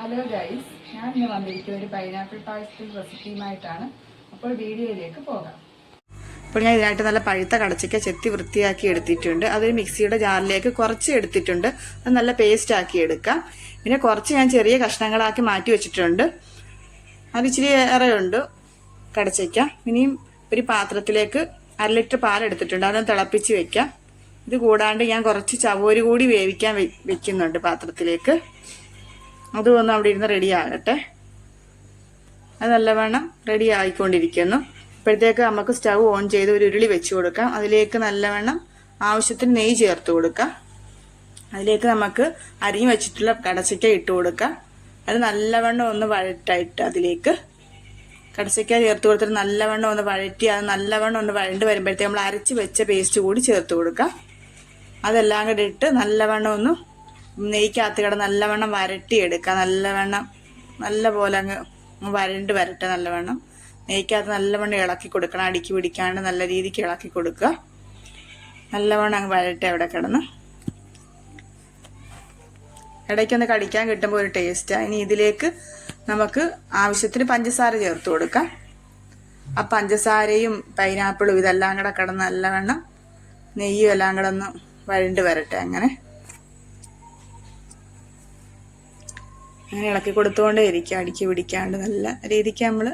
Hello guys, ഞാൻ ഇന്ന് വന്നിരിക്കുന്ന ഒരു പൈനാപ്പിൾ പായസത്തിൽ റെസിപ്പിയുമായിട്ടാണ്. അപ്പോൾ വീഡിയോയിലേക്ക് പോകാം. അപ്പോൾ ഞാൻ ഇതിനായിട്ട് നല്ല പഴുത്ത കടച്ചക്ക ചെത്തി വൃത്തിയാക്കി എടുത്തിട്ടുണ്ട്. അതൊരു മിക്സിയുടെ ജാറിലേക്ക് കുറച്ച് എടുത്തിട്ടുണ്ട്. അത് നല്ല പേസ്റ്റ് ആക്കി എടുക്കാം. പിന്നെ കുറച്ച് ഞാൻ ചെറിയ കഷ്ണങ്ങളാക്കി മാറ്റി വെച്ചിട്ടുണ്ട്. അത് ഇച്ചിരി ഏറെയുണ്ട് കടച്ചക്ക. ഇനിയും ഒരു പാത്രത്തിലേക്ക് 1 ലിറ്റർ പാൽ എടുത്തിട്ടുണ്ട്. അതൊന്ന് തിളപ്പിച്ച് വെക്കാം. ഇത് കൂടാണ്ട് ഞാൻ കുറച്ച് ചവോര് കൂടി വേവിക്കാൻ വെക്കുന്നുണ്ട് പാത്രത്തിലേക്ക്. അതൊന്നും അവിടെ ഇരുന്ന് റെഡി ആകട്ടെ. അത് നല്ലവണ്ണം റെഡി ആയിക്കൊണ്ടിരിക്കുന്നു. അപ്പോഴത്തേക്ക് നമുക്ക് സ്റ്റവ് ഓൺ ചെയ്ത് ഒരു ഉരുളി വെച്ച് കൊടുക്കാം. അതിലേക്ക് നല്ലവണ്ണം ആവശ്യത്തിന് നെയ്യ് ചേർത്ത് കൊടുക്കാം. അതിലേക്ക് നമുക്ക് അരിഞ്ഞു വെച്ചിട്ടുള്ള കടച്ചക്ക ഇട്ട് കൊടുക്കാം. അത് നല്ലവണ്ണം ഒന്ന് വഴറ്റായിട്ട് അതിലേക്ക് കടച്ചക്ക ചേർത്ത് കൊടുത്തിട്ട് നല്ലവണ്ണം ഒന്ന് വഴറ്റി അത് നല്ലവണ്ണം ഒന്ന് വഴണ്ട് വരുമ്പോഴത്തേക്ക് നമ്മൾ അരച്ച് വെച്ച പേസ്റ്റ് കൂടി ചേർത്ത് കൊടുക്കാം. അതെല്ലാം കൂടി ഇട്ട് നല്ലവണ്ണം ഒന്ന് നെയ്ക്കകത്ത് കിടന്ന് നല്ലവണ്ണം വരട്ടിയെടുക്കുക. നല്ലവണ്ണം നല്ല പോലെ അങ്ങ് വരണ്ട് വരട്ടെ. നല്ലവണ്ണം നെയ്ക്കകത്ത് നല്ലവണ്ണം ഇളക്കി കൊടുക്കണം. അടുക്കി പിടിക്കാണ്ട് നല്ല രീതിക്ക് ഇളക്കി കൊടുക്കുക. നല്ലവണ്ണം അങ്ങ് വരട്ടെ അവിടെ കിടന്ന്. ഇടയ്ക്കൊന്ന് കടിക്കാൻ കിട്ടുമ്പോൾ ഒരു ടേസ്റ്റാണ്. ഇനി ഇതിലേക്ക് നമുക്ക് ആവശ്യത്തിന് പഞ്ചസാര ചേർത്ത് കൊടുക്കാം. ആ പഞ്ചസാരയും പൈനാപ്പിളും ഇതെല്ലാം കൂടെ കിടന്ന് നല്ലവണ്ണം നെയ്യും എല്ലാം കിടന്ന് വരണ്ട് വരട്ടെ. അങ്ങനെ ഇളക്കി കൊടുത്തുകൊണ്ടേ ഇരിക്കുക. അടുക്കി പിടിക്കാണ്ട് നല്ല രീതിക്ക് നമ്മൾ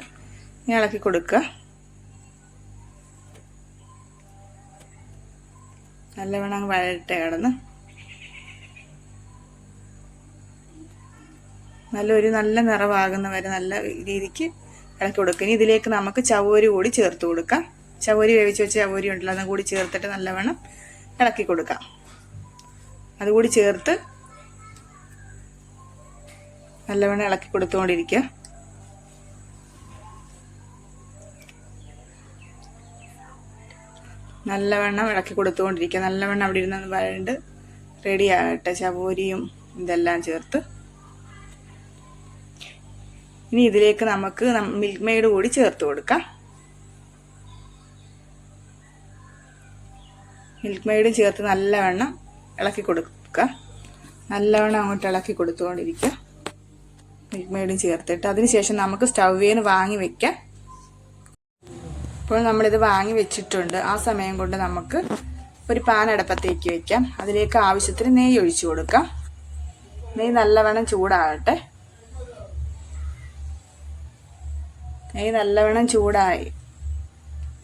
ഇളക്കി കൊടുക്കുക. നല്ലവണ്ണം അങ്ങ് വഴട്ടെ കിടന്ന് നല്ല നിറവാകുന്ന വരെ നല്ല രീതിക്ക് ഇളക്കി കൊടുക്കുക. ഇനി ഇതിലേക്ക് നമുക്ക് ചവോരി കൂടി ചേർത്ത് കൊടുക്കാം. ചവോരി വേവിച്ച് വെച്ച ചവോരി ഉണ്ടല്ലോ, അതും കൂടി ചേർത്തിട്ട് നല്ലവണ്ണം ഇളക്കി കൊടുക്കാം. അതുകൂടി ചേർത്ത് നല്ലവണ്ണം ഇളക്കി കൊടുത്തുകൊണ്ടിരിക്കുക. നല്ലവണ്ണം ഇളക്കി കൊടുത്തുകൊണ്ടിരിക്കുക. നല്ലവണ്ണം അവിടെ ഇരുന്ന് വരണ്ട് റെഡി ആകട്ടെ. ചവോരിയും ഇതെല്ലാം ചേർത്ത് ഇനി ഇതിലേക്ക് നമുക്ക് മിൽക്ക് മെയ്ഡ് കൂടി ചേർത്ത് കൊടുക്കാം. മിൽക്ക് മെയ്ഡും ചേർത്ത് നല്ലവണ്ണം ഇളക്കി കൊടുക്കുക. നല്ലവണ്ണം അങ്ങോട്ട് ഇളക്കി കൊടുത്തുകൊണ്ടിരിക്കുക. മിൽക്ക് മെയ്ഡും ചേർത്തിട്ട് അതിനുശേഷം നമുക്ക് സ്റ്റൗവിൽ നിന്ന് വാങ്ങി വെക്കാം. ഇപ്പോൾ നമ്മളിത് വാങ്ങി വെച്ചിട്ടുണ്ട്. ആ സമയം കൊണ്ട് നമുക്ക് ഒരു പാൻ അടുപ്പത്തേക്ക് വെക്കാം. അതിലേക്ക് ആവശ്യത്തിന് നെയ്യ് ഒഴിച്ചു കൊടുക്കാം. നെയ്യ് നല്ലവണ്ണം ചൂടാകട്ടെ. നെയ്യ് നല്ലവണ്ണം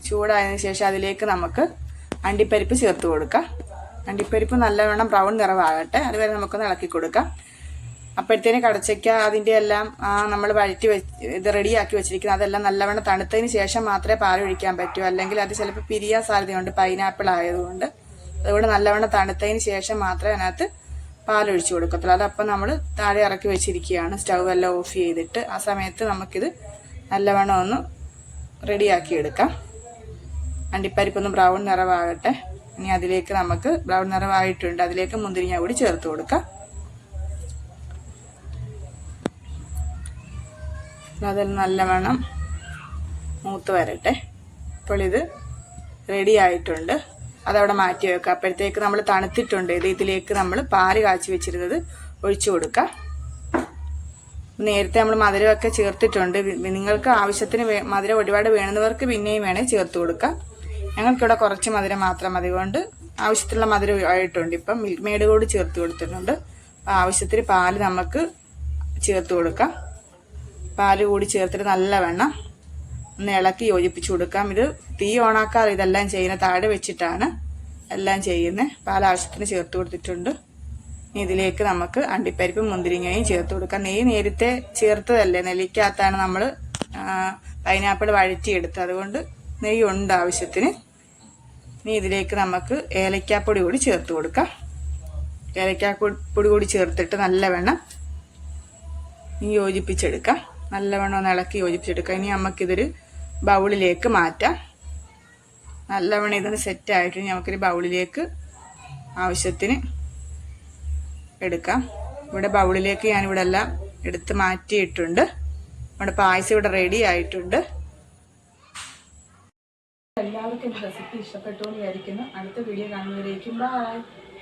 ചൂടായതിനു ശേഷം അതിലേക്ക് നമുക്ക് അണ്ടിപ്പരിപ്പ് ചേർത്ത് കൊടുക്കാം. അണ്ടിപ്പരിപ്പ് നല്ലവണ്ണം ബ്രൗൺ നിറമാകട്ടെ. അതുവരെ നമുക്കൊന്ന് ഇളക്കി കൊടുക്കാം. അപ്പോഴത്തേന് കടച്ചയ്ക്ക അതിൻ്റെ എല്ലാം നമ്മൾ വഴറ്റി ഇത് റെഡിയാക്കി വെച്ചിരിക്കുന്നത് അതെല്ലാം നല്ലവണ്ണം തണുത്തതിന് ശേഷം മാത്രമേ പാലൊഴിക്കാൻ പറ്റൂ. അല്ലെങ്കിൽ അത് ചിലപ്പോൾ പിരിയാൻ സാധ്യതയുണ്ട് പൈനാപ്പിൾ ആയതുകൊണ്ട്. അതുകൊണ്ട് നല്ലവണ്ണം തണുത്തതിന് ശേഷം മാത്രമേ അതിനകത്ത് പാലൊഴിച്ച് കൊടുക്കത്തുള്ളൂ. അതപ്പം നമ്മൾ താഴെ ഇറക്കി വെച്ചിരിക്കുകയാണ്. സ്റ്റൗ എല്ലാം ഓഫ് ചെയ്തിട്ട് ആ സമയത്ത് നമുക്കിത് നല്ലവണ്ണം ഒന്ന് റെഡിയാക്കി എടുക്കാം. അണ്ടിപ്പരിപ്പൊന്ന് ബ്രൗൺ നിറമാകട്ടെ. ഇനി അതിലേക്ക് നമുക്ക് ബ്രൗൺ നിറമായിട്ടുണ്ട്. അതിലേക്ക് മുന്തിരിങ്ങ കൂടി ചേർത്ത് കൊടുക്കാം. അതിൽ നല്ലവണ്ണം മൂത്ത് വരട്ടെ. അപ്പോൾ ഇത് റെഡി ആയിട്ടുണ്ട്. അതവിടെ മാറ്റി വെക്കുക. അപ്പോഴത്തേക്ക് നമ്മൾ തണുത്തിട്ടുണ്ട്. ഇതിലേക്ക് നമ്മൾ പാല് കാച്ചി വെച്ചിരുന്നത് ഒഴിച്ചു കൊടുക്കുക. നേരത്തെ നമ്മൾ മധുരമൊക്കെ ചേർത്തിട്ടുണ്ട്. നിങ്ങൾക്ക് ആവശ്യത്തിന് മധുരം ഒരുപാട് വേണമെന്നവർക്ക് പിന്നെയും ചേർത്ത് കൊടുക്കാം. ഞങ്ങൾക്കിവിടെ കുറച്ച് മധുരം മാത്രം മതി. കൊണ്ട് ആവശ്യത്തിനുള്ള മധുരം ആയിട്ടുണ്ട്. ഇപ്പം മിൽക്ക് മെയ്ഡ് കൂടി ചേർത്ത് കൊടുത്തിട്ടുണ്ട്. അപ്പം ആവശ്യത്തിന് പാല് നമുക്ക് ചേർത്ത് കൊടുക്കാം. പാല് കൂടി ചേർത്തിട്ട് നല്ലവണ്ണം ഒന്ന് ഇളക്കി യോജിപ്പിച്ച് കൊടുക്കാം. ഇത് തീ ഓണാക്കാതെ ഇതെല്ലാം ചെയ്യുന്നത് താഴെ വെച്ചിട്ടാണ് എല്ലാം ചെയ്യുന്നത്. പാൽ ആവശ്യത്തിന് ചേർത്ത് കൊടുത്തിട്ടുണ്ട്. ഇതിലേക്ക് നമുക്ക് അണ്ടിപ്പരിപ്പും മുന്തിരിങ്ങയും ചേർത്ത് കൊടുക്കാം. നെയ്യ് നേരത്തെ ചേർത്തതല്ലേ, നെല്ലിക്കകത്താണ് നമ്മൾ പൈനാപ്പിൾ വഴറ്റിയെടുത്തത്. അതുകൊണ്ട് നെയ്യ് ഉണ്ട് ആവശ്യത്തിന്. ഇനി ഇതിലേക്ക് നമുക്ക് ഏലക്കാപ്പൊടി കൂടി ചേർത്ത് കൊടുക്കാം. ഏലക്കാപ്പൊടി കൂടി ചേർത്തിട്ട് നല്ലവണ്ണം യോജിപ്പിച്ചെടുക്കാം. നല്ലവണ്ണം ഒന്ന് ഇളക്കി യോജിപ്പിച്ചെടുക്കാം. ഇനി നമുക്കിതൊരു ബൗളിലേക്ക് മാറ്റാം. നല്ലവണ്ണം ഇതൊന്ന് സെറ്റായിട്ട് നമുക്കൊരു ബൗളിലേക്ക് ആവശ്യത്തിന് എടുക്കാം. ഇവിടെ ബൗളിലേക്ക് ഞാനിവിടെ എല്ലാം എടുത്ത് മാറ്റിയിട്ടുണ്ട്. നമ്മുടെ പായസം ഇവിടെ റെഡി ആയിട്ടുണ്ട്. എല്ലാവർക്കും റെസിപ്പി ഇഷ്ടപ്പെട്ടു എന്ന് വിചാരിക്കുന്നു. അടുത്ത വീഡിയോ കാണുന്നവരേക്കും ബൈ.